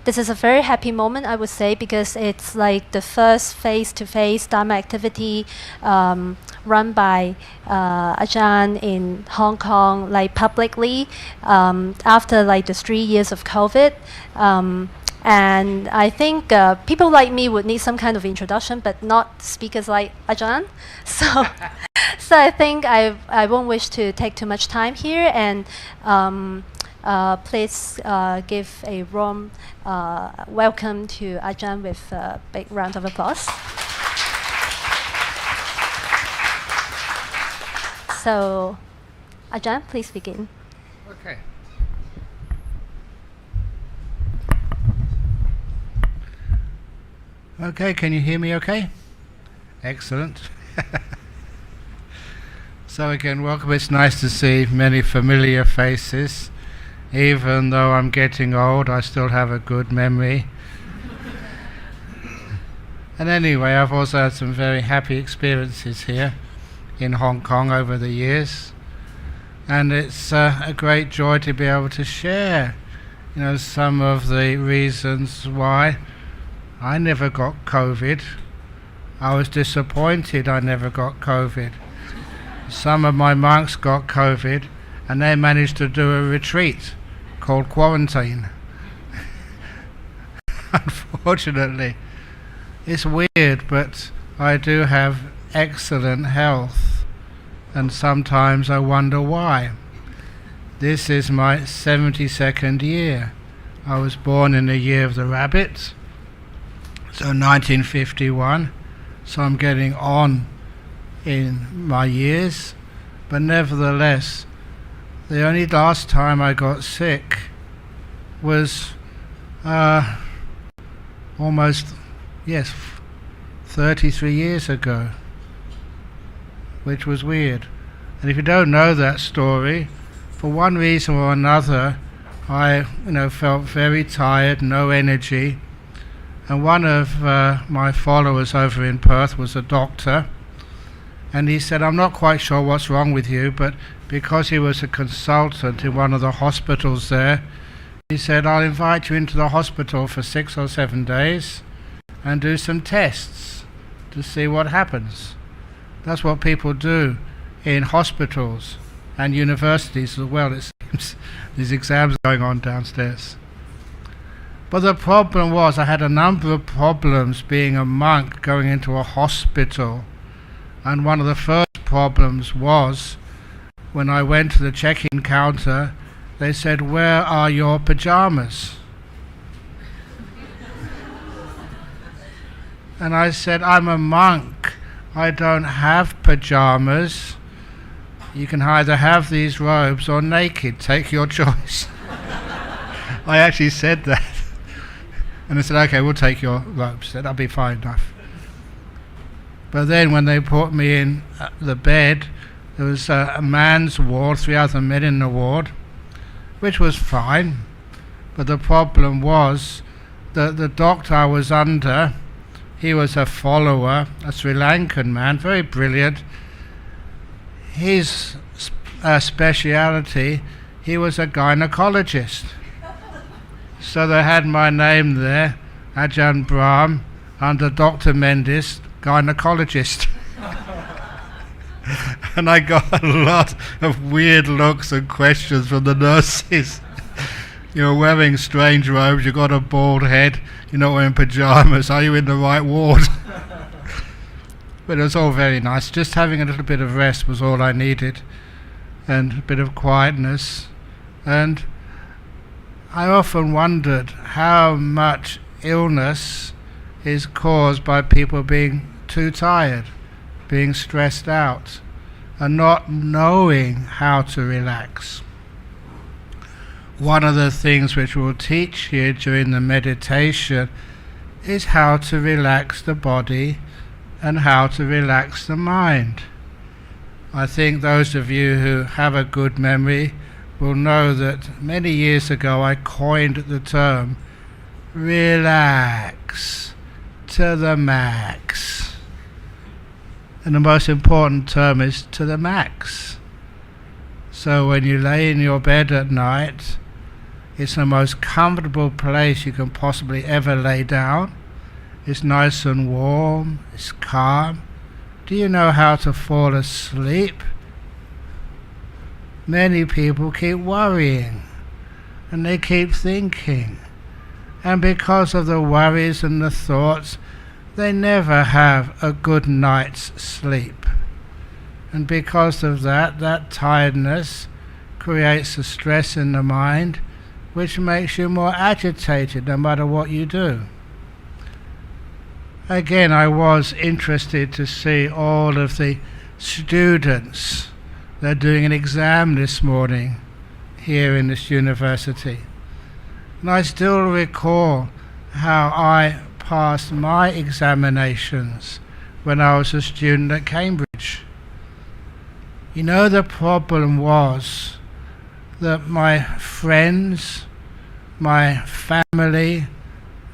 This is a very happy moment, I would say, because it's like the first face-to-face Dharma activity run by Ajahn in Hong Kong, like publicly, after like the 3 years of COVID. And I think people like me would need some kind of introduction, but not speakers like Ajahn. So, so I think I won't wish to take too much time here, and please give a warm welcome to Ajahn with a big round of applause. So, Ajahn, please begin. Okay. Okay, can you hear me okay? Excellent. So again, welcome. It's nice to see many familiar faces. Even though I'm getting old, I still have a good memory. And anyway, I've also had some very happy experiences here in Hong Kong over the years. And it's a great joy to be able to share, some of the reasons why I never got COVID. I was disappointed I never got COVID. Some of my monks got COVID, and they managed to do a retreat called quarantine. Unfortunately, it's weird, but I do have excellent health, and sometimes I wonder why. This is my 72nd year. I was born in the year of the rabbit, so 1951, so I'm getting on in my years, but nevertheless, the only last time I got sick was almost 33 years ago, which was weird. And if you don't know that story, for one reason or another, I felt very tired, no energy. And one of my followers over in Perth was a doctor, and he said, I'm not quite sure what's wrong with you, but because he was a consultant in one of the hospitals there, he said, I'll invite you into the hospital for 6 or 7 days and do some tests to see what happens. That's what people do in hospitals and universities as well, it seems. These exams are going on downstairs. But the problem was, I had a number of problems being a monk going into a hospital. And one of the first problems was, when I went to the check-in counter, they said, where are your pajamas? And I said, I'm a monk. I don't have pajamas. You can either have these robes or naked. Take your choice. I actually said that. And they said, okay, we'll take your robes. That'll be fine enough. But then when they put me in the bed, there was a man's ward, 3 other men in the ward, which was fine. But the problem was that the doctor I was under, he was a follower, a Sri Lankan man, very brilliant. His speciality, he was a gynecologist. So they had my name there, Ajahn Brahm, under Dr. Mendes, gynecologist. And I got a lot of weird looks and questions from the nurses. You're wearing strange robes, you've got a bald head, you're not wearing pajamas, are you in the right ward? But it was all very nice. Just having a little bit of rest was all I needed, and a bit of quietness. And I often wondered how much illness is caused by people being too tired, being stressed out, and not knowing how to relax. One of the things which we'll teach here during the meditation is how to relax the body and how to relax the mind. I think those of you who have a good memory will know that many years ago I coined the term relax to the max. And the most important term is to the max. So when you lay in your bed at night, it's the most comfortable place you can possibly ever lay down. It's nice and warm, it's calm. Do you know how to fall asleep? Many people keep worrying and they keep thinking. And because of the worries and the thoughts, they never have a good night's sleep. And because of that, that tiredness creates a stress in the mind, which makes you more agitated no matter what you do. Again, I was interested to see all of the students. They're doing an exam this morning here in this university. And I still recall how I passed my examinations when I was a student at Cambridge. You know, the problem was that my friends, my family,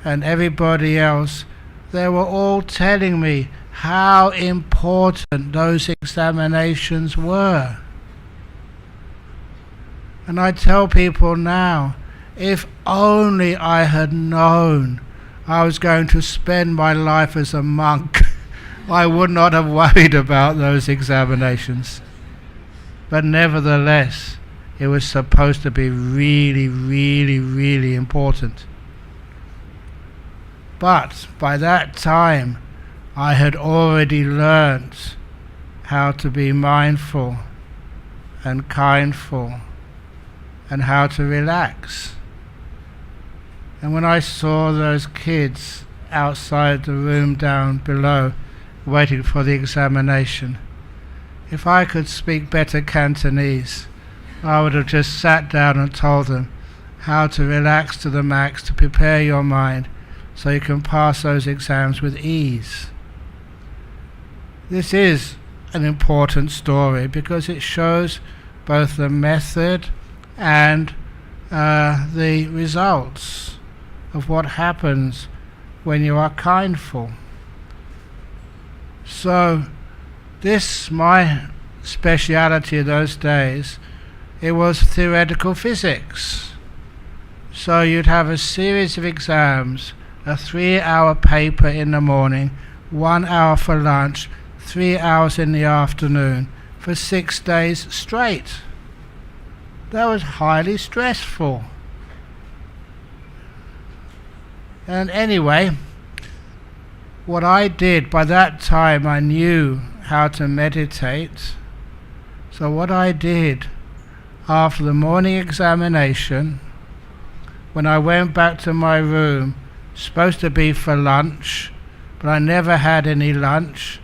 and everybody else, they were all telling me how important those examinations were. And I tell people now, if only I had known I was going to spend my life as a monk, I would not have worried about those examinations. But nevertheless, it was supposed to be really, really, really important. But by that time, I had already learnt how to be mindful and kindful and how to relax. And when I saw those kids outside the room down below waiting for the examination, if I could speak better Cantonese, I would have just sat down and told them how to relax to the max, to prepare your mind so you can pass those exams with ease. This is an important story because it shows both the method and the results of what happens when you are kindful. So this, my speciality of those days, it was theoretical physics. So you'd have a series of exams, a 3-hour paper in the morning, 1 hour for lunch, 3 hours in the afternoon, for 6 days straight. That was highly stressful. And anyway, what I did, by that time I knew how to meditate. So what I did after the morning examination, when I went back to my room, supposed to be for lunch, but I never had any lunch.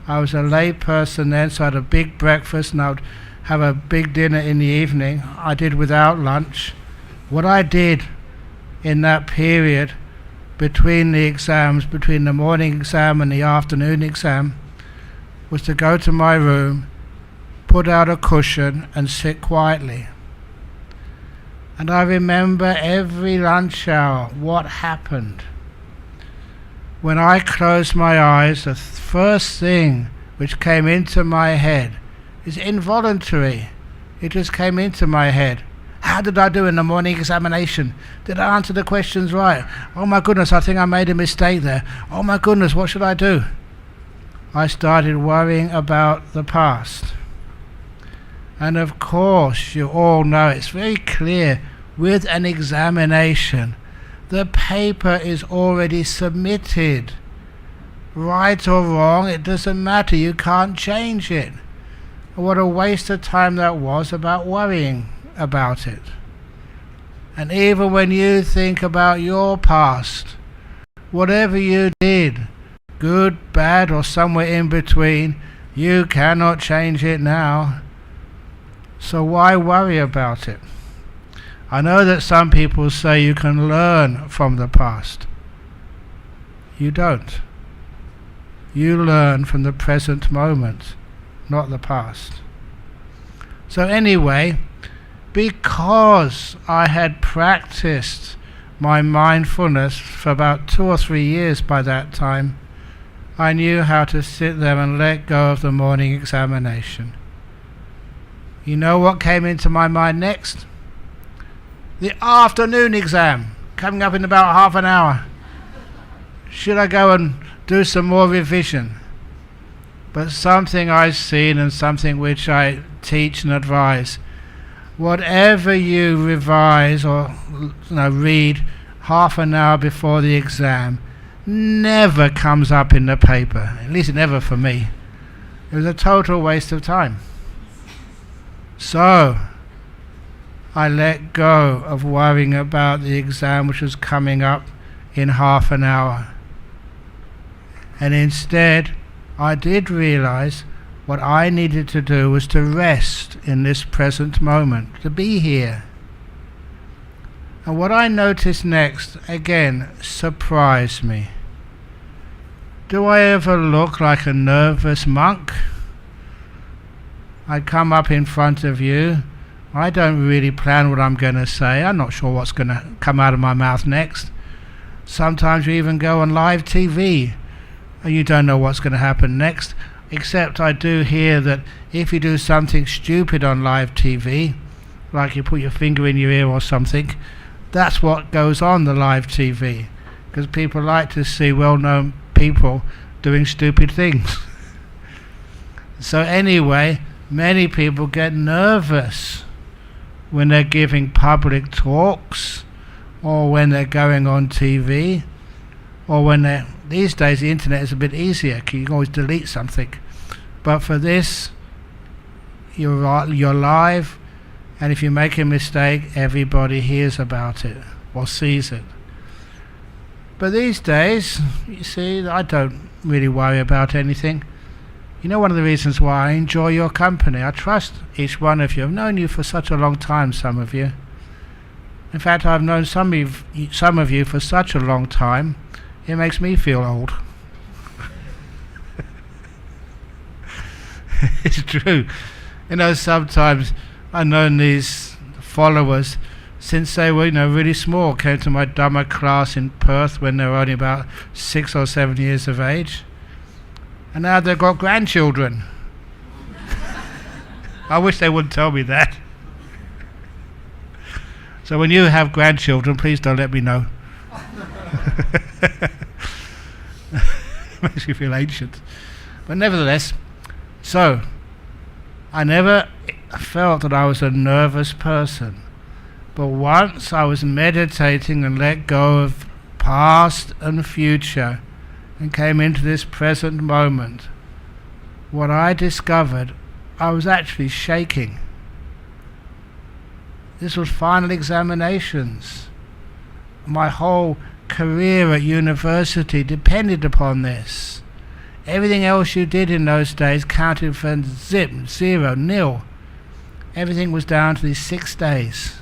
I was a lay person then, so I had a big breakfast and I would have a big dinner in the evening. I did without lunch. What I did in that period between the exams, between the morning exam and the afternoon exam, was to go to my room, put out a cushion and sit quietly. And I remember every lunch hour what happened. When I closed my eyes, the first thing which came into my head is involuntary. It just came into my head. How did I do in the morning examination? Did I answer the questions right? Oh my goodness, I think I made a mistake there. Oh my goodness, what should I do? I started worrying about the past. And of course, you all know, it's very clear, with an examination, the paper is already submitted. Right or wrong, it doesn't matter, you can't change it. What a waste of time that was about worrying about it. And even when you think about your past, whatever you did, good, bad, or somewhere in between, you cannot change it now. So why worry about it? I know that some people say you can learn from the past. You don't. You learn from the present moment, not the past. So anyway, because I had practiced my mindfulness for about 2 or 3 years by that time, I knew how to sit there and let go of the morning examination. You know what came into my mind next? The afternoon exam, coming up in about half an hour. Should I go and do some more revision? But something I've seen and something which I teach and advise, whatever you revise or read half an hour before the exam never comes up in the paper, at least never for me. It was a total waste of time. So I let go of worrying about the exam which was coming up in half an hour, and instead I did realize what I needed to do was to rest in this present moment, to be here. And what I noticed next, again, surprised me. Do I ever look like a nervous monk? I come up in front of you. I don't really plan what I'm going to say. I'm not sure what's going to come out of my mouth next. Sometimes you even go on live TV and you don't know what's going to happen next, except I do hear that if you do something stupid on live TV, like you put your finger in your ear or something, that's what goes on the live TV, because people like to see well-known people doing stupid things. So anyway, many people get nervous when they're giving public talks, or when they're going on TV, or when they're... These days the internet is a bit easier, you can always delete something. But for this, you're live, and if you make a mistake, everybody hears about it or sees it. But these days, you see, I don't really worry about anything. You know, one of the reasons why I enjoy your company, I trust each one of you. I've known you for such a long time, some of you. In fact, I've known some of you for such a long time, it makes me feel old. It's true. You know, sometimes I've known these followers since they were, really small, came to my Dhamma class in Perth when they were only about 6 or 7 years of age. And now they've got grandchildren. I wish they wouldn't tell me that. So when you have grandchildren, please don't let me know. Makes you feel ancient. But nevertheless, so I never felt that I was a nervous person. But once I was meditating and let go of past and future and came into this present moment, what I discovered, I was actually shaking. This was final examinations. My whole career at university depended upon this. Everything else you did in those days counted for zip, zero, nil. Everything was down to these 6 days.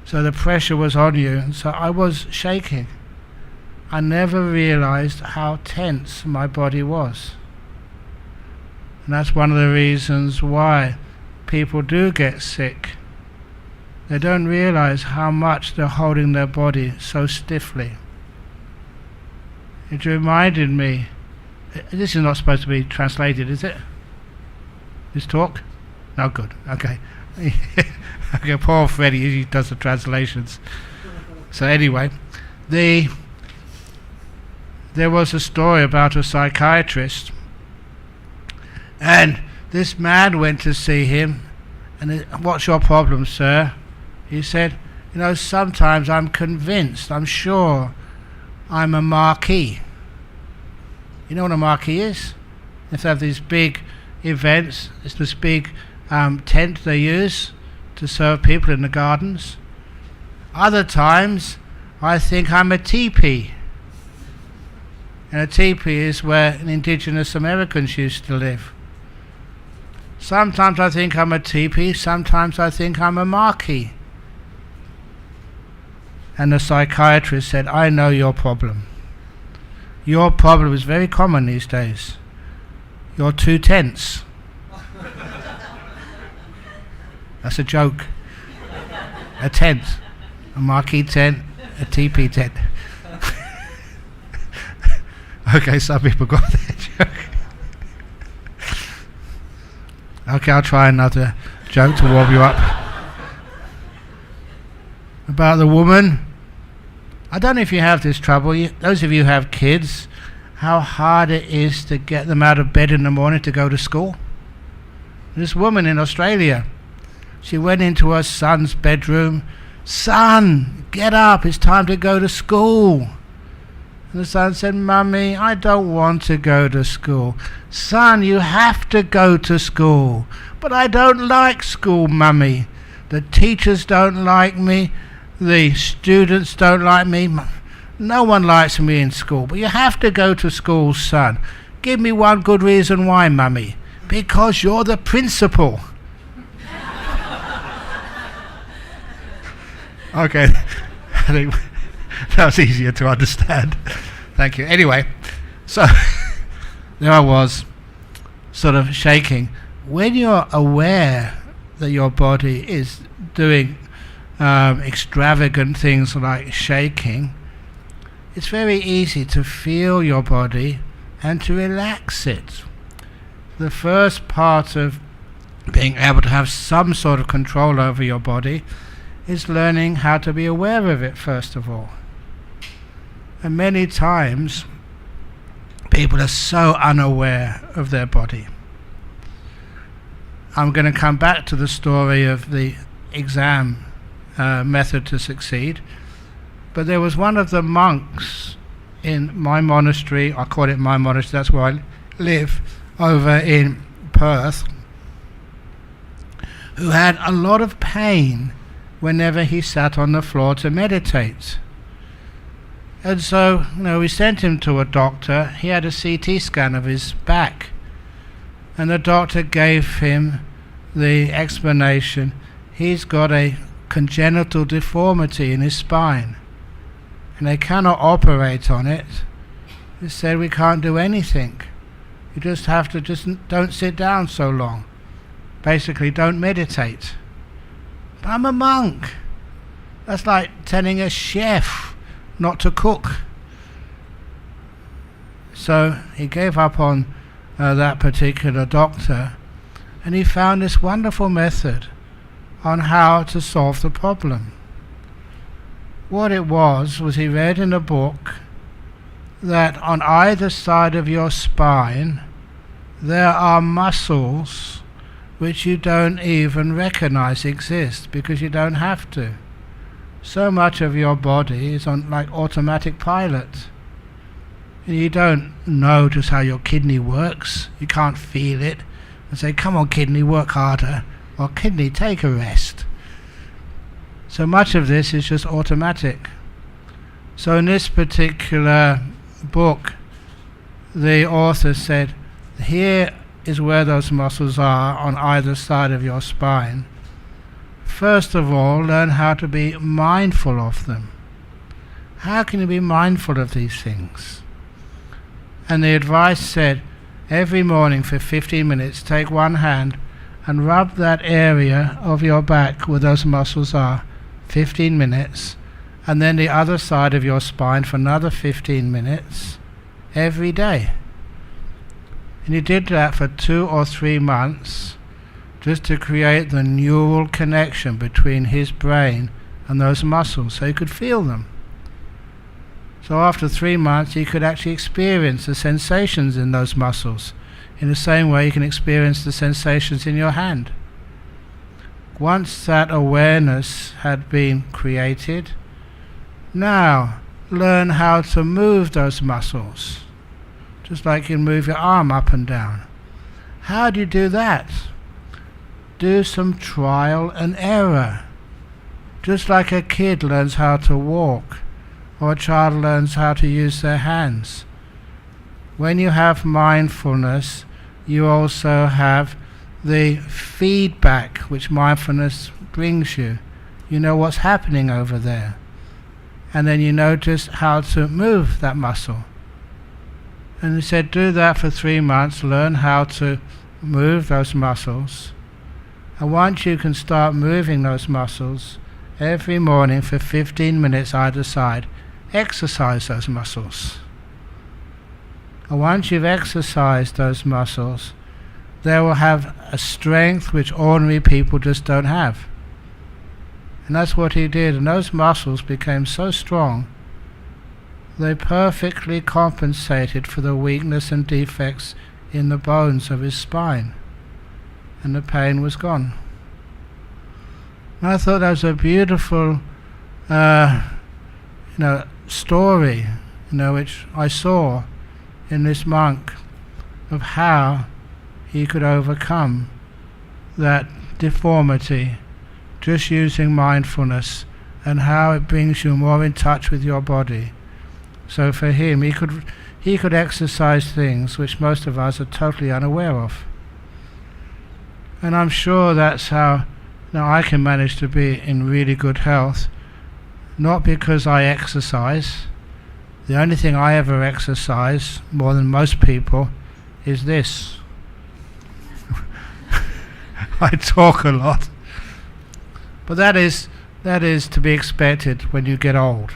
So the pressure was on you, and so I was shaking. I never realized how tense my body was. And that's one of the reasons why people do get sick. They don't realize how much they're holding their body so stiffly. It reminded me, this is not supposed to be translated, is it? This talk? No, good, okay. Okay, poor Freddie usually does the translations. So anyway, there was a story about a psychiatrist, and this man went to see him, and what's your problem, sir? He said, sometimes I'm convinced, I'm sure I'm a marquee. You know what a marquee is? If they have these big events, it's this big tent they use to serve people in the gardens. Other times I think I'm a teepee. And a teepee is where indigenous Americans used to live. Sometimes I think I'm a teepee, sometimes I think I'm a marquee. And the psychiatrist said, I know your problem. Your problem is very common these days. You're too tense. That's a joke. A tent. A marquee tent. A teepee tent. Okay, some people got that joke. Okay, I'll try another joke to warm you up. About the woman. I don't know if you have this trouble. Those of you who have kids, how hard it is to get them out of bed in the morning to go to school. This woman in Australia, she went into her son's bedroom. Son, get up, it's time to go to school. And the son said, Mummy, I don't want to go to school. Son, you have to go to school. But I don't like school, Mummy. The teachers don't like me. The students don't like me. No one likes me in school. But you have to go to school, son. Give me one good reason why, Mummy. Because you're the principal. Okay, I think that was easier to understand. Thank you. Anyway, so there I was, sort of shaking. When you're aware that your body is doing extravagant things like shaking, it's very easy to feel your body and to relax it. The first part of being able to have some sort of control over your body is learning how to be aware of it first of all. And many times people are so unaware of their body. I'm going to come back to the story of the exam method to succeed, but there was one of the monks in my monastery, I call it my monastery, that's where I live, over in Perth, who had a lot of pain whenever he sat on the floor to meditate. And so, we sent him to a doctor. He had a CT scan of his back. And the doctor gave him the explanation. He's got a congenital deformity in his spine. And they cannot operate on it. They said, we can't do anything. You just have to don't sit down so long. Basically, don't meditate. I'm a monk. That's like telling a chef not to cook. So he gave up on that particular doctor, and he found this wonderful method on how to solve the problem. What it was he read in a book that on either side of your spine there are muscles which you don't even recognize exist because you don't have to. So much of your body is on like automatic pilot. You don't know just how your kidney works. You can't feel it and say, come on kidney, work harder. Or kidney, take a rest. So much of this is just automatic. So in this particular book, the author said, here is where those muscles are on either side of your spine. First of all, learn how to be mindful of them. How can you be mindful of these things? And the advice said, every morning for 15 minutes, take one hand and rub that area of your back where those muscles are, 15 minutes, and then the other side of your spine for another 15 minutes every day. And he did that for 2 or 3 months just to create the neural connection between his brain and those muscles so he could feel them. So after 3 months he could actually experience the sensations in those muscles in the same way you can experience the sensations in your hand. Once that awareness had been created, now learn how to move those muscles. Just like you move your arm up and down. How do you do that? Do some trial and error. Just like a kid learns how to walk, or a child learns how to use their hands. When you have mindfulness, you also have the feedback which mindfulness brings you. You know what's happening over there. And then you notice how to move that muscle. And he said, do that for 3 months, learn how to move those muscles. And once you can start moving those muscles, every morning for 15 minutes either side, exercise those muscles. And once you've exercised those muscles, they will have a strength which ordinary people just don't have. And that's what he did, and those muscles became so strong, they perfectly compensated for the weakness and defects in the bones of his spine, and the pain was gone. And I thought that was a beautiful story, which I saw in this monk, of how he could overcome that deformity just using mindfulness, and how it brings you more in touch with your body. So for him, he could exercise things which most of us are totally unaware of. And I'm sure that's how I can manage to be in really good health, not because I exercise. The only thing I ever exercise, more than most people, is this. I talk a lot. But that is to be expected when you get old.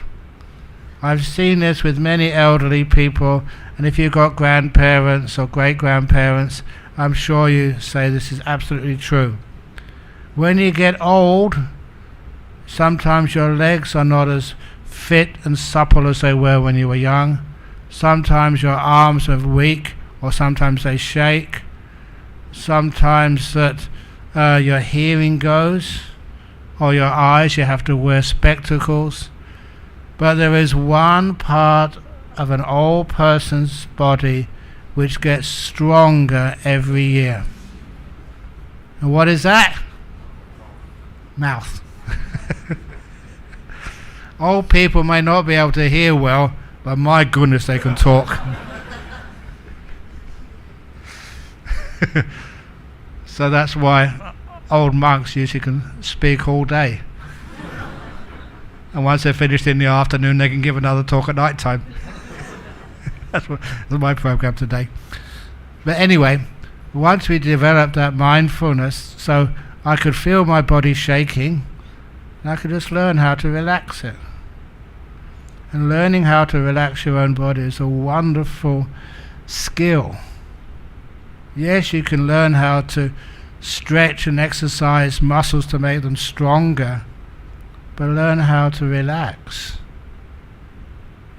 I've seen this with many elderly people, and if you've got grandparents or great-grandparents, I'm sure you say this is absolutely true. When you get old, sometimes your legs are not as fit and supple as they were when you were young. Sometimes your arms are weak, or sometimes they shake. Sometimes that your hearing goes, or your eyes, you have to wear spectacles. But there is one part of an old person's body which gets stronger every year. And what is that? Mouth. Old people may not be able to hear well, but my goodness, they can talk. So that's why old monks usually can speak all day. And once they're finished in the afternoon, they can give another talk at night time. That's my program today. But anyway, once we developed that mindfulness, so I could feel my body shaking, and I could just learn how to relax it. And learning how to relax your own body is a wonderful skill. Yes, you can learn how to stretch and exercise muscles to make them stronger, but learn how to relax.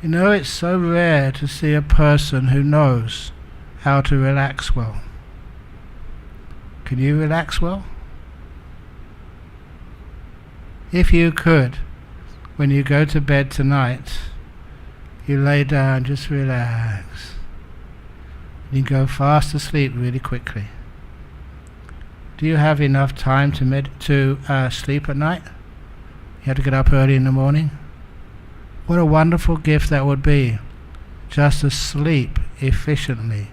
It's so rare to see a person who knows how to relax well. Can you relax well? If you could, when you go to bed tonight, you lay down, just relax. You go fast asleep really quickly. Do you have enough time to sleep at night? You have to get up early in the morning? What a wonderful gift that would be, just to sleep efficiently,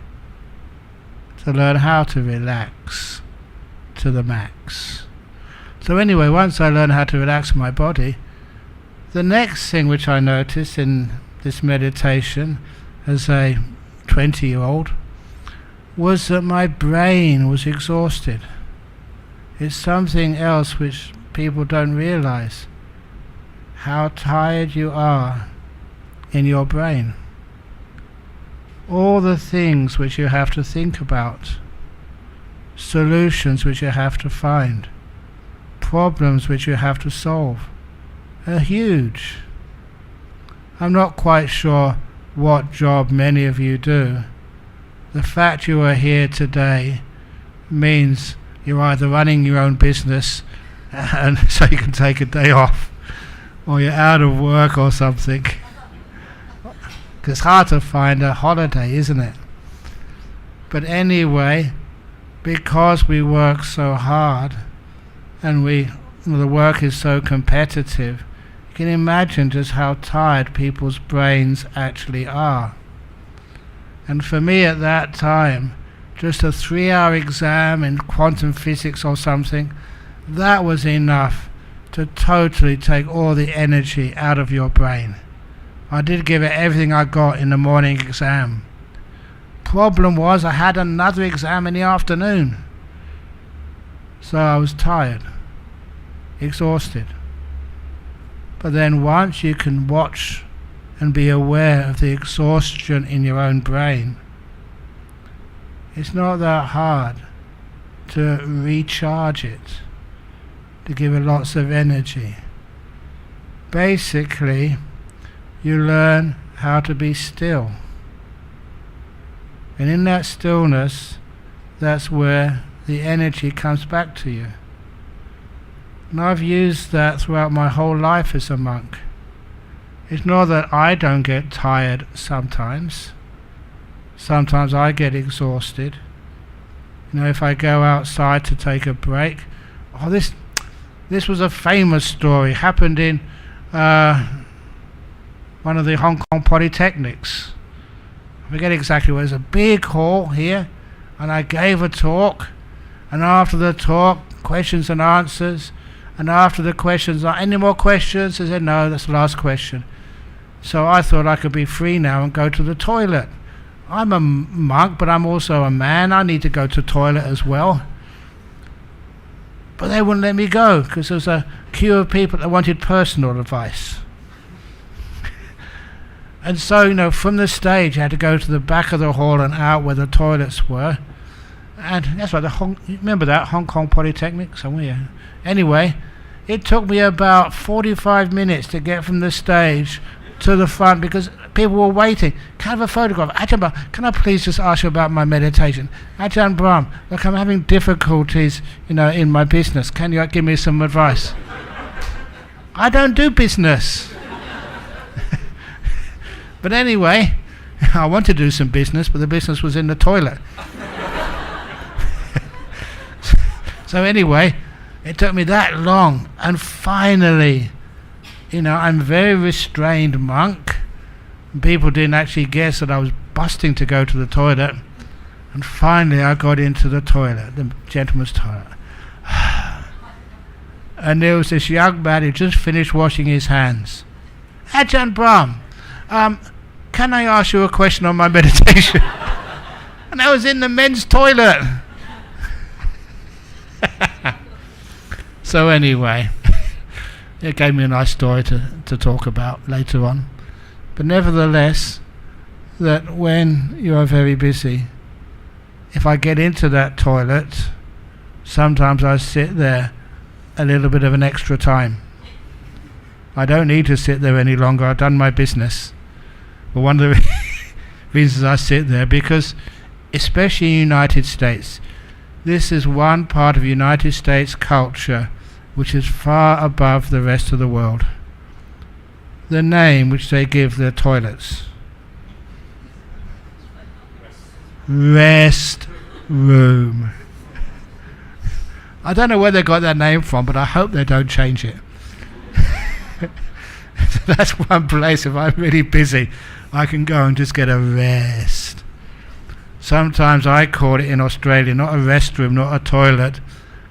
to learn how to relax to the max. So anyway, once I learned how to relax my body, the next thing which I noticed in this meditation as a 20-year-old was that my brain was exhausted. It's something else which people don't realize, how tired you are in your brain. All the things which you have to think about, solutions which you have to find, problems which you have to solve, are huge. I'm not quite sure what job many of you do. The fact you are here today means you're either running your own business and so you can take a day off, or you're out of work or something. It's hard to find a holiday, isn't it? But anyway, because we work so hard and the work is so competitive, you can imagine just how tired people's brains actually are. And for me at that time, just a 3-hour exam in quantum physics or something, that was enough to totally take all the energy out of your brain. I did give it everything I got in the morning exam. Problem was, I had another exam in the afternoon. So I was tired, exhausted. But then once you can watch and be aware of the exhaustion in your own brain, It's not that hard to recharge it, to give it lots of energy. Basically, you learn how to be still. And in that stillness, that's where the energy comes back to you. And I've used that throughout my whole life as a monk. It's not that I don't get tired sometimes. Sometimes I get exhausted. You know, if I go outside to take a break. Oh, this was a famous story. Happened in one of the Hong Kong polytechnics. I forget exactly where. It was a big hall here, and I gave a talk. And after the talk, questions and answers. And after the questions, any more questions? I said, no, that's the last question. So I thought I could be free now and go to the toilet. I'm a monk, but I'm also a man. I need to go to the toilet as well. But they wouldn't let me go because there was a queue of people that wanted personal advice. And so, you know, from the stage I had to go to the back of the hall and out where the toilets were. And that's right, remember that, Hong Kong Polytechnic somewhere? Anyway, it took me about 45 minutes to get from the stage to the front because people were waiting. Can I have a photograph? Ajahn Brahm, can I please just ask you about my meditation? Ajahn Brahm, look, I'm having difficulties, you know, in my business. Can you give me some advice? I don't do business. But anyway, I wanted to do some business, but the business was in the toilet. So anyway, it took me that long, and finally, you know, I'm a very restrained monk. People didn't actually guess that I was busting to go to the toilet, and finally I got into the toilet, the gentleman's toilet. And there was this young man who just finished washing his hands. Ajahn Brahm, can I ask you a question on my meditation? And I was in the men's toilet. So anyway, it gave me a nice story to talk about later on. But nevertheless, that when you are very busy, if I get into that toilet, sometimes I sit there a little bit of an extra time. I don't need to sit there any longer. I've done my business. But one of the reasons I sit there, because especially in the United States, this is one part of United States culture which is far above the rest of the world. The name which they give their toilets. Rest room. I don't know where they got that name from, but I hope they don't change it. So that's one place, if I'm really busy, I can go and just get a rest. Sometimes I call it in Australia not a restroom, not a toilet,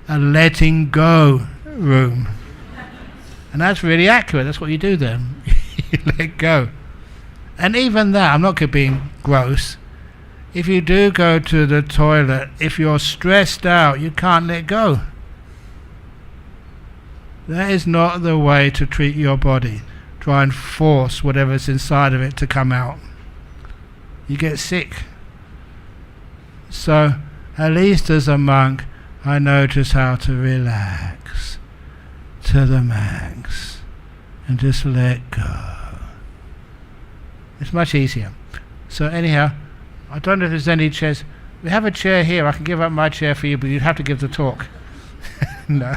a letting go room. And that's really accurate. That's what you do there. You let go. And even that, I'm not being gross. If you do go to the toilet, if you're stressed out, you can't let go. That is not the way to treat your body. Try and force whatever's inside of it to come out. You get sick. So, at least as a monk, I notice how to relax to the max and just let go. It's much easier. So anyhow, I don't know if there's any chairs. We have a chair here. I can give up my chair for you, but you'd have to give the talk. No.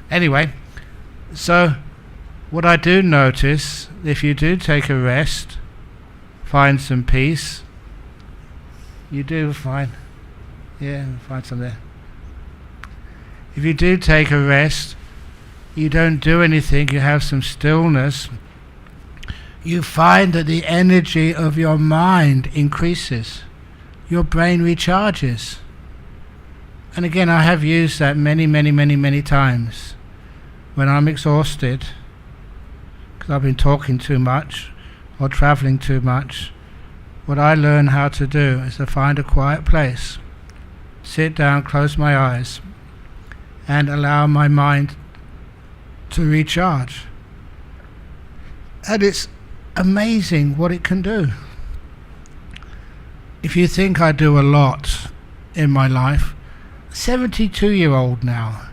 Anyway, so what I do notice, if you do take a rest, find some peace, you do find, find some there. If you do take a rest, you don't do anything, you have some stillness, you find that the energy of your mind increases, your brain recharges. And again, I have used that many times. When I'm exhausted, because I've been talking too much or traveling too much, what I learn how to do is to find a quiet place, sit down, close my eyes, and allow my mind to recharge. And it's amazing what it can do. if you think I do a lot in my life, 72-year-old now,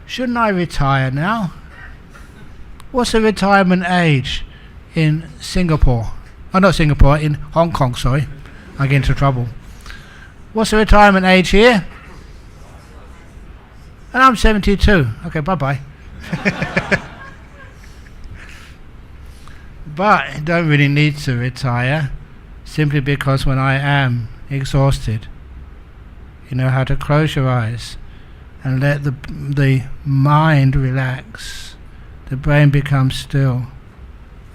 shouldn't I retire now? What's the retirement age in Singapore? Oh, not Singapore, in Hong Kong, sorry. I get into trouble. What's the retirement age here? And I'm 72. Okay, bye-bye. But I don't really need to retire, simply because when I am exhausted, you know how to close your eyes and let the mind relax. The brain becomes still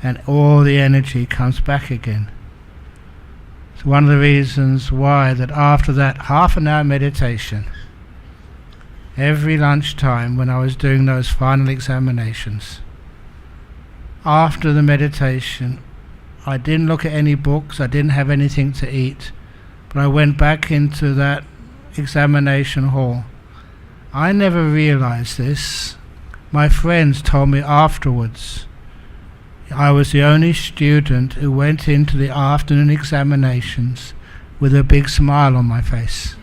and all the energy comes back again. It's one of the reasons why that after that half an hour meditation, every lunchtime when I was doing those final examinations, after the meditation, I didn't look at any books, I didn't have anything to eat, but I went back into that examination hall. I never realized this. My friends told me afterwards. I was the only student who went into the afternoon examinations with a big smile on my face.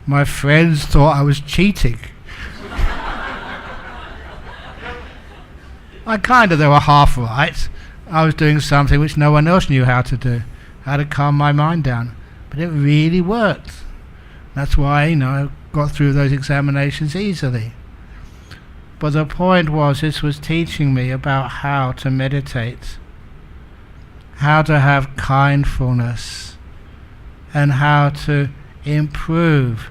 My friends thought I was cheating. They were half right. I was doing something which no one else knew how to do, how to calm my mind down. But it really worked. That's why, I got through those examinations easily. But the point was, this was teaching me about how to meditate, how to have kindfulness, and how to improve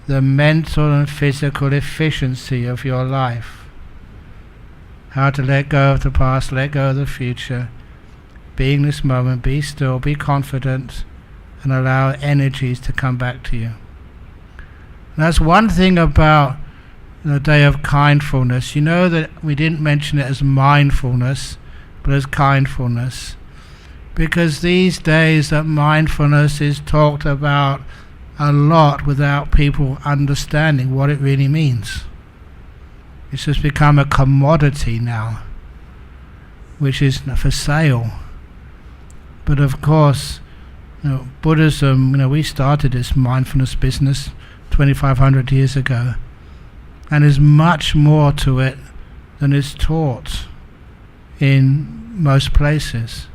the mental and physical efficiency of your life. How to let go of the past, let go of the future, be in this moment, be still, be confident, and allow energies to come back to you. And that's one thing about the day of kindfulness. You know that we didn't mention it as mindfulness, but as kindfulness, because these days that mindfulness is talked about a lot without people understanding what it really means. It's just become a commodity now, which is for sale. But of course, Buddhism, we started this mindfulness business 2,500 years ago, and there's much more to it than is taught in most places.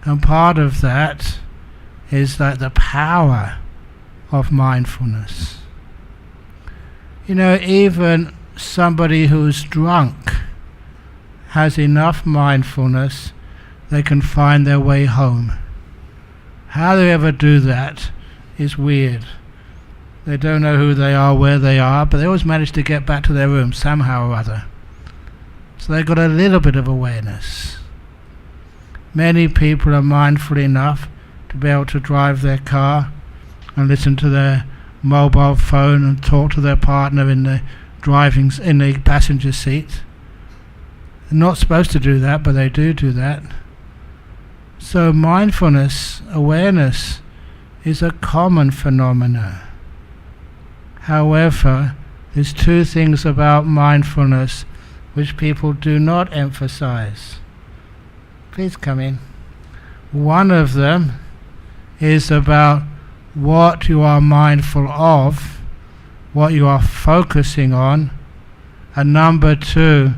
And part of that is that the power of mindfulness. Even somebody who's drunk has enough mindfulness, they can find their way home. How they ever do that is weird. They don't know who they are, where they are, but they always manage to get back to their room somehow or other. So they've got a little bit of awareness. Many people are mindful enough to be able to drive their car and listen to their mobile phone and talk to their partner in the passenger seat. They're not supposed to do that, but they do that. So mindfulness, awareness, is a common phenomenon. However, there's two things about mindfulness which people do not emphasize. Please come in. One of them is about what you are mindful of, what you are focusing on, and number two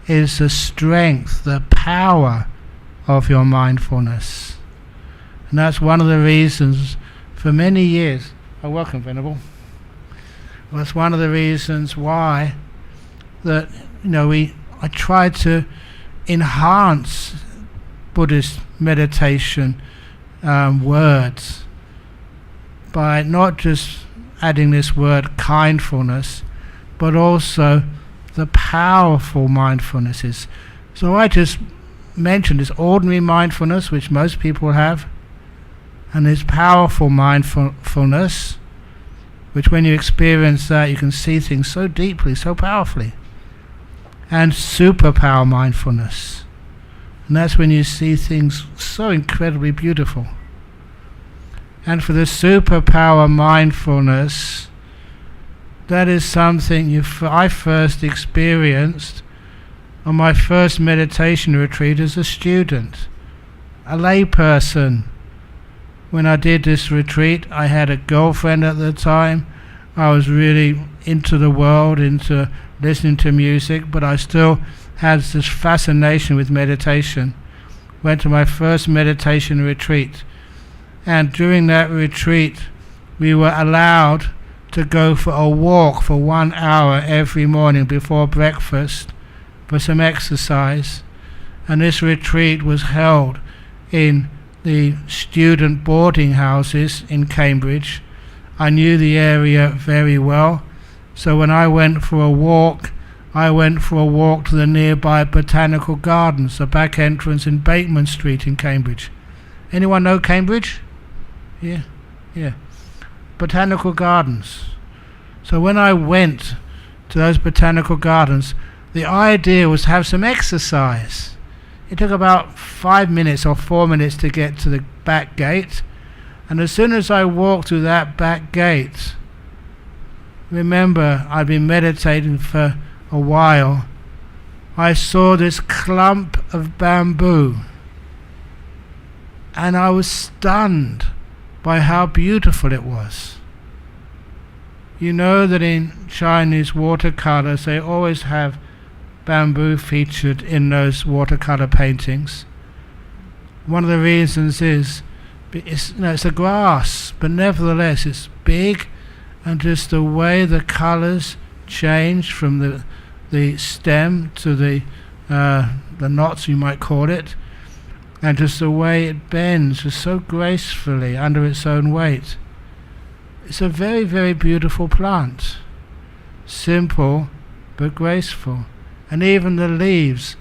is the strength, the power of your mindfulness. And that's one of the reasons for many years. Oh, welcome, Venerable. Well, that's one of the reasons why that I try to enhance Buddhist meditation words by not just adding this word kindfulness, but also the powerful mindfulnesses. So I just mentioned this ordinary mindfulness, which most people have, and this powerful mindfulness, which when you experience that, you can see things so deeply, so powerfully. And superpower mindfulness. And that's when you see things so incredibly beautiful. And for the superpower mindfulness, that is something I first experienced on my first meditation retreat as a student, a lay person when I did this retreat, I had a girlfriend at the time. I was really into the world, into listening to music, but I still had this fascination with meditation. Went to my first meditation retreat, and during that retreat we were allowed to go for a walk for 1 hour every morning before breakfast for some exercise. And this retreat was held in the student boarding houses in Cambridge. I knew the area very well, so when I went for a walk to the nearby Botanical Gardens, the back entrance in Bateman Street in Cambridge. Anyone know Cambridge? Yeah. Botanical Gardens. So when I went to those Botanical Gardens, the idea was to have some exercise. It took about 5 minutes or 4 minutes to get to the back gate, and as soon as I walked through that back gate, remember I'd been meditating for a while, I saw this clump of bamboo, and I was stunned by how beautiful it was. You know that in Chinese watercolors they always have bamboo featured in those watercolor paintings. One of the reasons is it's a grass, but nevertheless it's big, and just the way the colors change from the stem to the knots, you might call it, and just the way it bends just so gracefully under its own weight. It's a very, very beautiful plant. Simple but graceful. And even the leaves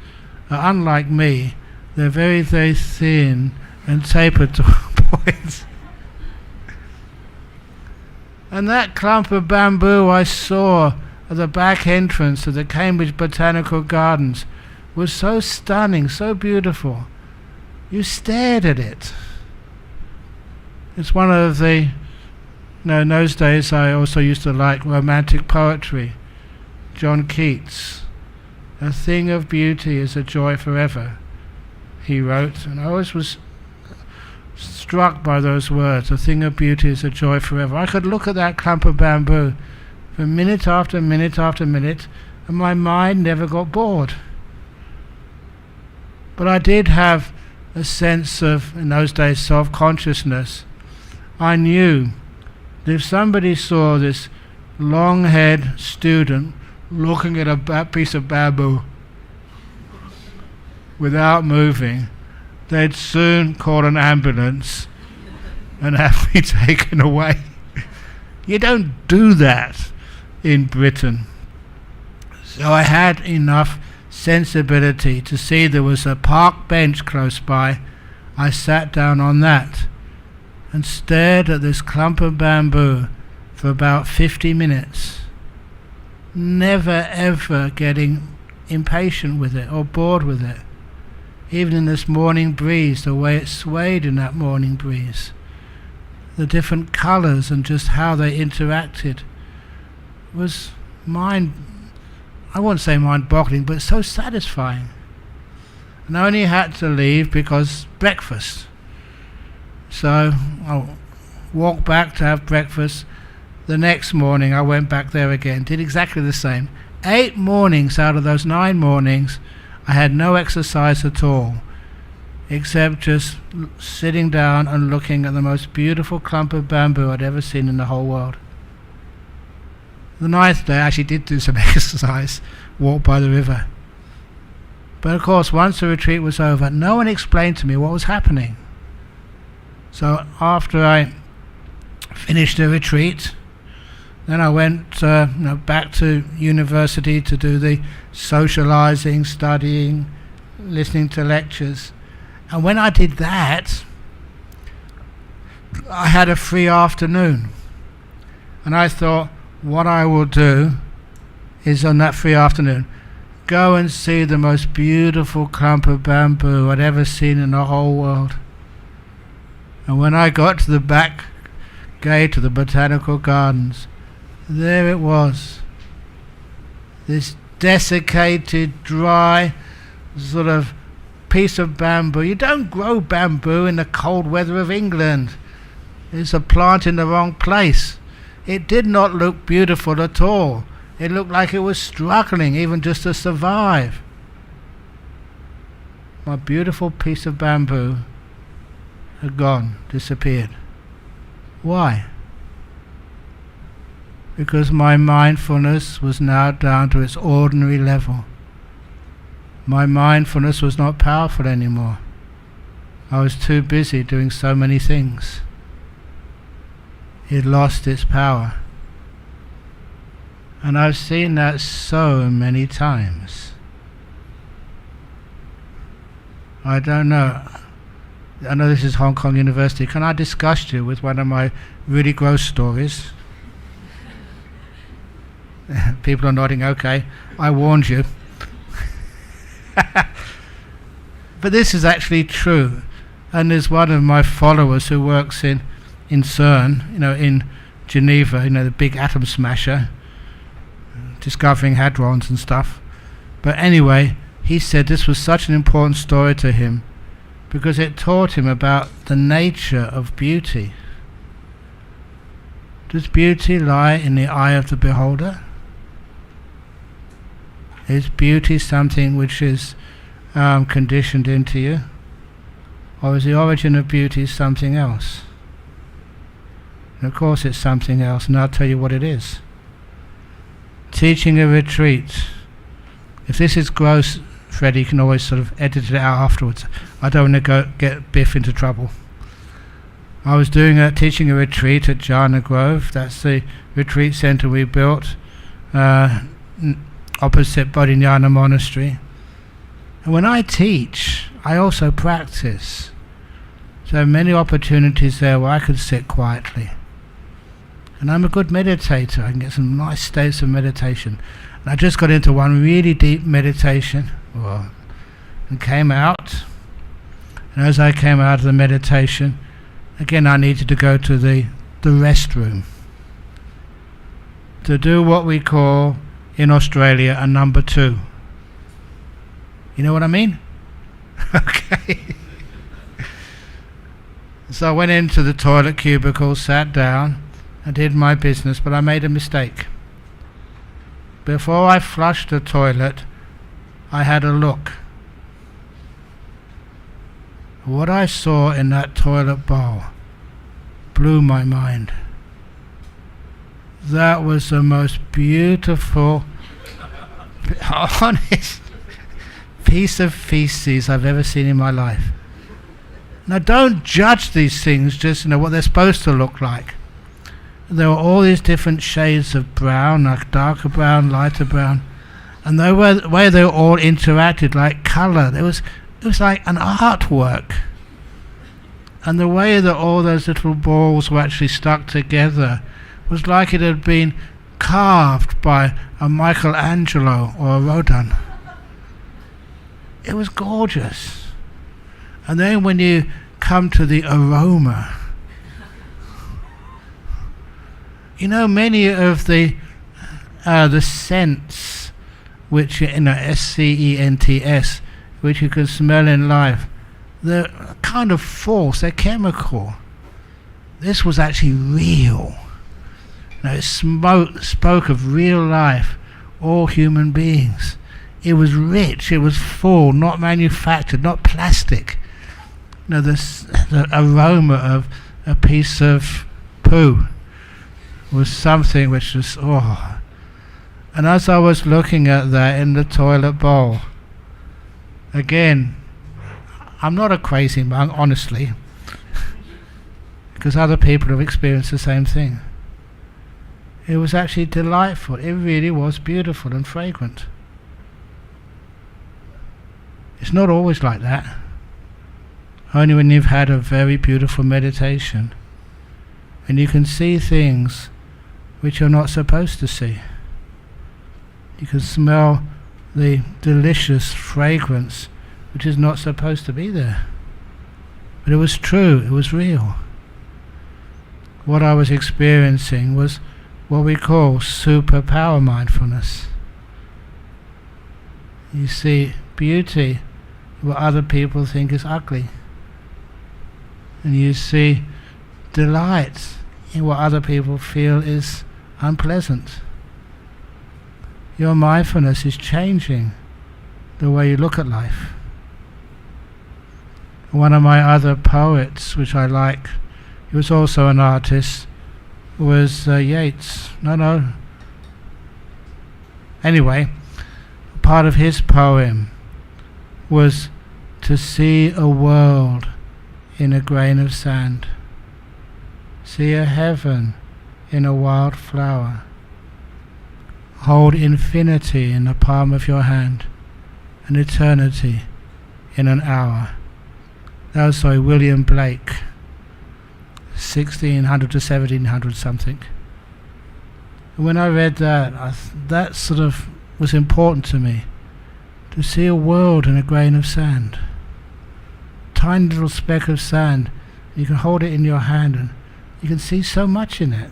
are, unlike me, they're very, very thin and tapered to points. And that clump of bamboo I saw at the back entrance of the Cambridge Botanical Gardens was so stunning, so beautiful. You stared at it. It's one of the... in those days I also used to like romantic poetry. John Keats. A thing of beauty is a joy forever, he wrote, and I always was struck by those words. A thing of beauty is a joy forever. I could look at that clump of bamboo for minute after minute after minute, and my mind never got bored. But I did have a sense of, in those days, self-consciousness. I knew that if somebody saw this long-haired student looking at a piece of bamboo without moving, they'd soon call an ambulance and have me taken away. You don't do that in Britain. So I had enough sensibility to see there was a park bench close by. I sat down on that and stared at this clump of bamboo for about 50 minutes, never ever getting impatient with it or bored with it. Even in this morning breeze, the way it swayed in that morning breeze, the different colours and just how they interacted was I won't say mind-boggling, but so satisfying. And I only had to leave because breakfast. So I walked back to have breakfast. The next morning I went back there again, did exactly the same. 8 mornings out of those 9 mornings I had no exercise at all, except just sitting down and looking at the most beautiful clump of bamboo I'd ever seen in the whole world. The 9th day I actually did do some exercise, walk by the river. But of course, once the retreat was over, no one explained to me what was happening. So after I finished the retreat, then I went back to university to do the socializing, studying, listening to lectures. And when I did that, I had a free afternoon. And I thought, what I will do is on that free afternoon, go and see the most beautiful clump of bamboo I'd ever seen in the whole world. And when I got to the back gate of the Botanical Gardens, there it was, this desiccated, dry sort of piece of bamboo. You don't grow bamboo in the cold weather of England. It's a plant in the wrong place. It did not look beautiful at all. It looked like it was struggling even just to survive. My beautiful piece of bamboo had gone, disappeared. Why? Because my mindfulness was now down to its ordinary level. My mindfulness was not powerful anymore. I was too busy doing so many things. It lost its power. And I've seen that so many times. I don't know. I know this is Hong Kong University. Can I disgust you with one of my really gross stories? People are nodding, okay. I warned you. But this is actually true. And there's one of my followers who works in CERN, in Geneva, the big atom smasher, discovering hadrons and stuff. But anyway, he said this was such an important story to him because it taught him about the nature of beauty. Does beauty lie in the eye of the beholder? Is beauty something which is conditioned into you? Or is the origin of beauty something else? And of course it's something else, and I'll tell you what it is. Teaching a retreat. If this is gross, Freddie, you can always sort of edit it out afterwards. I don't want to get Biff into trouble. I was teaching a retreat at Jhana Grove. That's the retreat centre we built opposite Bodhinyana Monastery. And when I teach, I also practice. So many opportunities there where I could sit quietly. And I'm a good meditator. I can get some nice states of meditation. And I just got into one really deep meditation and came out. And as I came out of the meditation, again I needed to go to the restroom to do what we call in Australia a number 2. You know what I mean? Okay. So I went into the toilet cubicle, sat down, and did my business, but I made a mistake. Before I flushed the toilet, I had a look. What I saw in that toilet bowl blew my mind. That was the most beautiful, honest piece of feces I've ever seen in my life. Now don't judge these things just what they're supposed to look like. There were all these different shades of brown, like darker brown, lighter brown, and the way they all interacted, like colour, it was like an artwork. And the way that all those little balls were actually stuck together was like it had been carved by a Michelangelo or a Rodin. It was gorgeous. And then when you come to the aroma, many of the scents, which SCENTS, which you can smell in life, they're kind of false. They're chemical. This was actually real. It spoke of real life, all human beings. It was rich. It was full, not manufactured, not plastic. The aroma of a piece of poo was something which was, And as I was looking at that in the toilet bowl, again, I'm not a crazy monk, honestly, because other people have experienced the same thing. It was actually delightful. It really was beautiful and fragrant. It's not always like that. Only when you've had a very beautiful meditation and you can see things which you're not supposed to see. You can smell the delicious fragrance which is not supposed to be there. But it was true, it was real. What I was experiencing was what we call superpower mindfulness. You see beauty, what other people think is ugly. And you see delight in what other people feel is unpleasant. Your mindfulness is changing the way you look at life. One of my other poets, which I like, he was also an artist, was Yeats. Anyway, part of his poem was to see a world in a grain of sand. See a heaven in a wild flower. Hold infinity in the palm of your hand, and eternity in an hour. That was by William Blake, 1600 to 1700 something. And when I read that, that sort of was important to me. To see a world in a grain of sand. Tiny little speck of sand. You can hold it in your hand and you can see so much in it.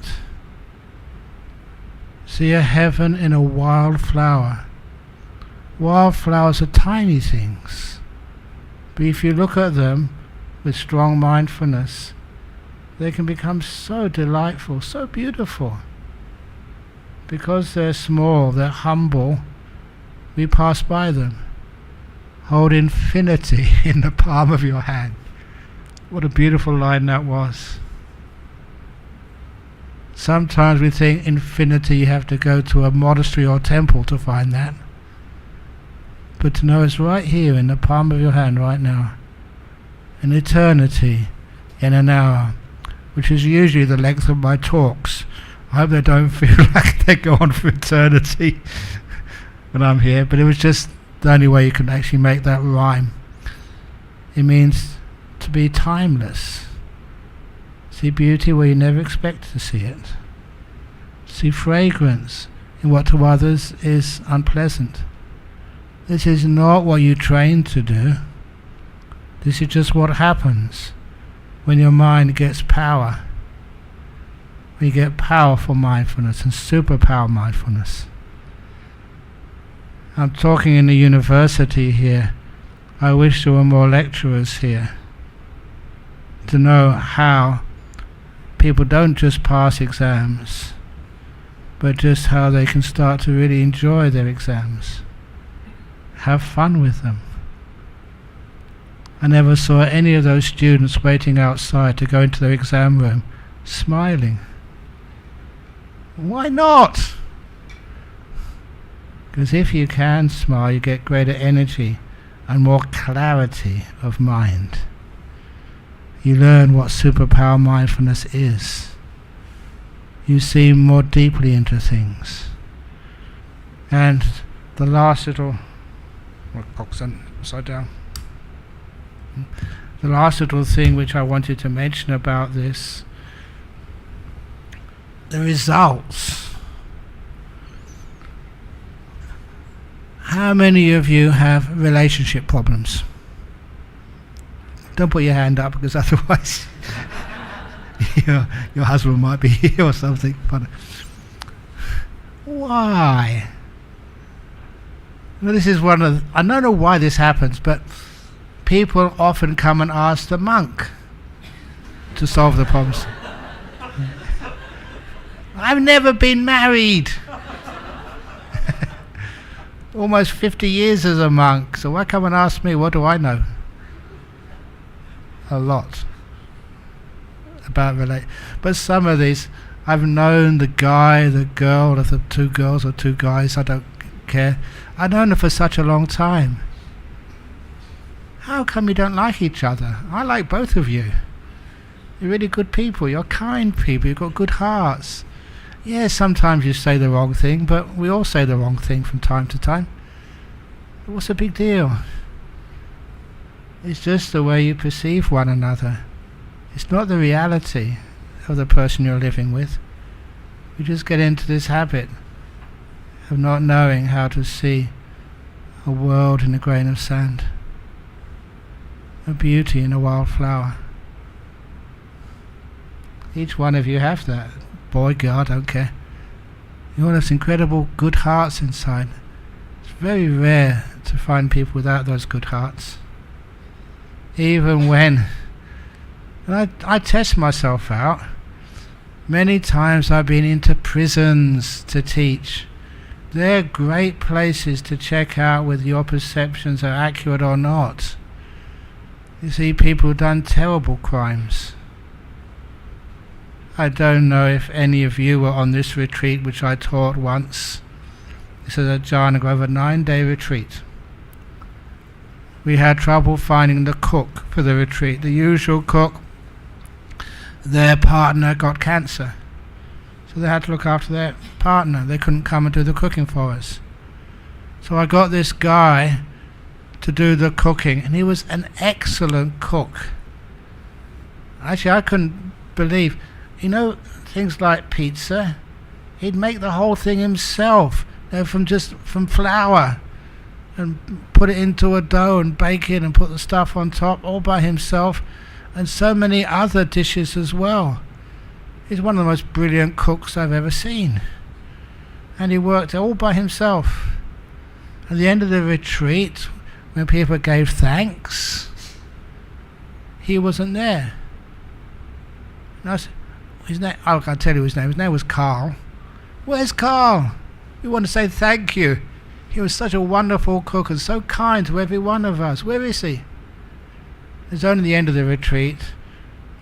See a heaven in a wild flower. Wild flowers are tiny things. But if you look at them with strong mindfulness, they can become so delightful, so beautiful. Because they're small, they're humble, we pass by them. Hold infinity in the palm of your hand. What a beautiful line that was. Sometimes we think infinity, you have to go to a monastery or temple to find that. But to know it's right here in the palm of your hand right now. An eternity in an hour, which is usually the length of my talks. I hope they don't feel like they go on for eternity when I'm here, but it was just the only way you can actually make that rhyme. It means to be timeless. See beauty where you never expect to see it. See fragrance in what to others is unpleasant. This is not what you trained to do. This is just what happens when your mind gets power. When you get powerful mindfulness and superpower mindfulness. I'm talking in the university here. I wish there were more lecturers here to know how people don't just pass exams, but just how they can start to really enjoy their exams. Have fun with them. I never saw any of those students waiting outside to go into their exam room smiling. Why not? Because if you can smile, you get greater energy and more clarity of mind. You learn what superpower mindfulness is. You see more deeply into things. And the last little... upside down. The last little thing which I wanted to mention about this, the results. How many of you have relationship problems? Don't put your hand up, because otherwise your husband might be here or something. But why? Well, this is one of I don't know why this happens, but people often come and ask the monk to solve the problems. I've never been married. Almost 50 years as a monk, so why come and ask me? What do I know? A lot about but some of these, I've known the guy, the girl, of the two girls or two guys, I don't care. I've known them for such a long time. How come you don't like each other? I like both of you. You're really good people, you're kind people, you've got good hearts. Yeah, sometimes you say the wrong thing, but we all say the wrong thing from time to time. What's the big deal? It's just the way you perceive one another. It's not the reality of the person you're living with. You just get into this habit of not knowing how to see a world in a grain of sand, a beauty in a wild flower. Each one of you have that. Boy, girl, I don't care. You all have incredible good hearts inside. It's very rare to find people without those good hearts. Even when And I test myself out. Many times I've been into prisons to teach. They're great places to check out whether your perceptions are accurate or not. You see people who've done terrible crimes. I don't know if any of you were on this retreat which I taught once. This is a jhana over a 9-day retreat. We had trouble finding the cook for the retreat. The usual cook, their partner got cancer. So they had to look after their partner. They couldn't come and do the cooking for us. So I got this guy to do the cooking, and he was an excellent cook. Actually, I couldn't believe, things like pizza, he'd make the whole thing himself, from flour, and put it into a dough and bake it and put the stuff on top all by himself, and so many other dishes as well. He's one of the most brilliant cooks I've ever seen, and he worked all by himself. At the end of the retreat, when people gave thanks, he wasn't there. And I said, his name, I can't tell you his name. His name was Carl. Where's Carl? We want to say thank you. He was such a wonderful cook and so kind to every one of us. Where is he? It's only the end of the retreat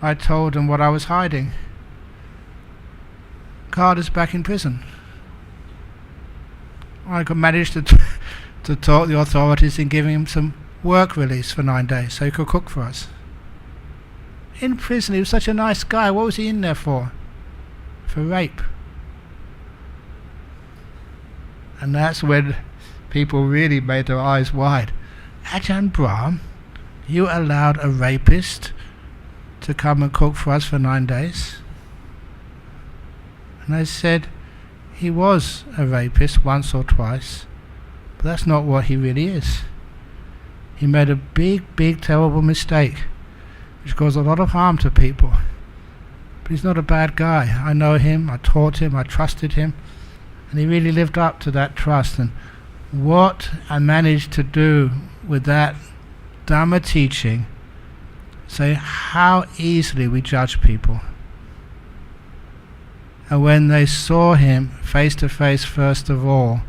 I told him what I was hiding. Carl is back in prison. I could manage to talk the authorities in giving him some work release for 9 days so he could cook for us. In prison, he was such a nice guy. What was he in there for? For rape. And that's when people really made their eyes wide. Ajahn Brahm, you allowed a rapist to come and cook for us for 9 days? And I said, he was a rapist once or twice, but that's not what he really is. He made a big, terrible mistake, which caused a lot of harm to people. But he's not a bad guy. I know him, I taught him, I trusted him, and he really lived up to that trust. And what I managed to do with that Dhamma teaching, say how easily we judge people. And when they saw him face to face first of all,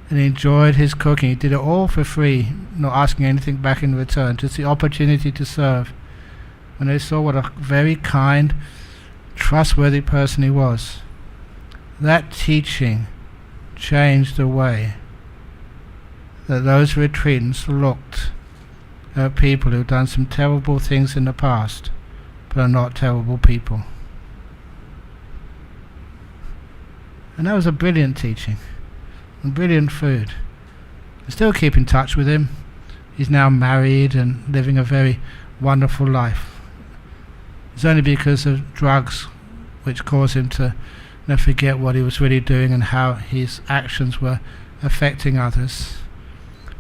and enjoyed his cooking, he did it all for free, not asking anything back in return, just the opportunity to serve. When they saw what a very kind, trustworthy person he was, that teaching changed the way that those retreatants looked at people who've done some terrible things in the past, but are not terrible people. And that was a brilliant teaching, and brilliant food. I still keep in touch with him. He's now married and living a very wonderful life. It's only because of drugs which caused him to forget what he was really doing and how his actions were affecting others.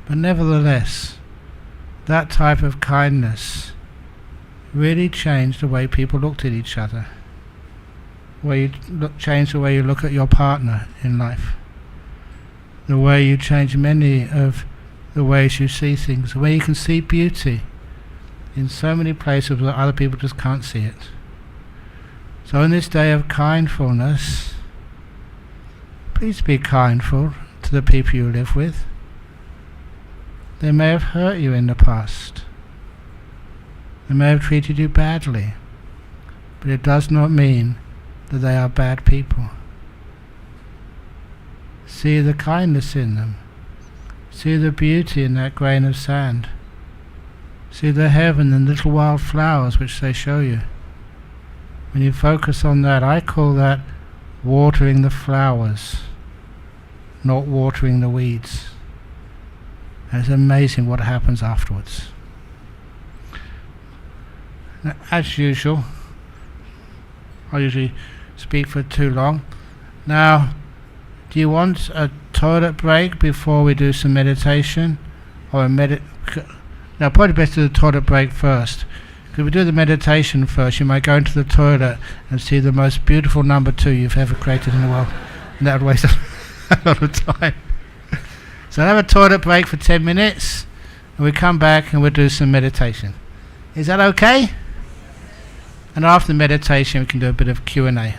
But nevertheless, that type of kindness really changed the way people looked at each other. Change the way you look at your partner in life. The way you change many of the ways you see things. The way you can see beauty in so many places where other people just can't see it. So in this day of kindfulness, please be kindful to the people you live with. They may have hurt you in the past. They may have treated you badly. But it does not mean that they are bad people. See the kindness in them. See the beauty in that grain of sand. See the heaven and little wild flowers which they show you. When you focus on that, I call that watering the flowers, not watering the weeds. And it's amazing what happens afterwards. Now, as usual, I usually speak for too long. Now, do you want a toilet break before we do some meditation? Or now, probably best to do the toilet break first. If we do the meditation first, you might go into the toilet and see the most beautiful number 2 you've ever created in the world. And that would waste a lot of time. So I'll have a toilet break for 10 minutes, and we'll come back and we'll do some meditation. Is that okay? and after the meditation we can do a bit of Q&A.